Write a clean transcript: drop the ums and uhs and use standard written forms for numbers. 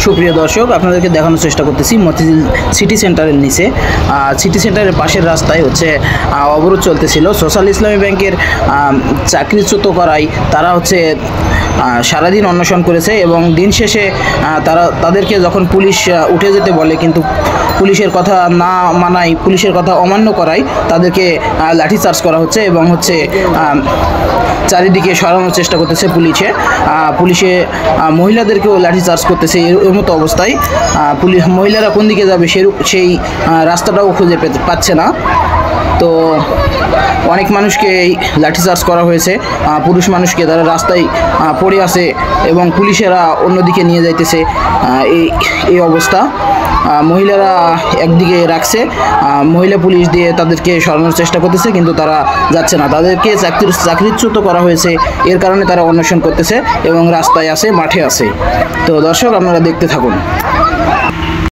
সুপ্রিয় দর্শক, আপনাদেরকে দেখানোর চেষ্টা করতেছি মতিঝিল সিটি সেন্টারের নিচে সিটি সেন্টারের পাশের রাস্তায় হচ্ছে অবরোধ চলতেছিল। সোশ্যাল ইসলামী ব্যাংকের চাকরিচ্যুত করায় তারা হচ্ছে সারাদিন অন্বেষণ করেছে এবং দিন শেষে তাদেরকে যখন পুলিশ উঠে যেতে বলে, কিন্তু পুলিশের কথা না মানায়, পুলিশের কথা অমান্য করায় তাদেরকে লাঠিচার্জ করা হচ্ছে এবং হচ্ছে চারিদিকে সরানোর চেষ্টা করতেছে পুলিশে মহিলাদেরকেও লাঠিচার্জ করতেছে। এর মতো অবস্থায় মহিলারা কোন দিকে যাবে সেই রাস্তাটাও খুঁজে পাচ্ছে না। তো অনেক মানুষকে এই লাঠিচার্জ করা হয়েছে, পুরুষ মানুষকে তারা রাস্তায় পড়ে আছে এবং পুলিশেরা অন্যদিকে নিয়ে যাইতেছে। এই অবস্থা, মহিলারা একদিকে রাখছে, মহিলা পুলিশ দিয়ে তাদেরকে সরানোর চেষ্টা করতেছে, কিন্তু তারা যাচ্ছে না। তাদেরকে চাকরিচ্যুত করা হয়েছে, এর কারণে তারা অন্বেষণ করতেছে এবং রাস্তায় আছে, মাঠে আছে। তো দর্শক, আপনারা দেখতে থাকুন।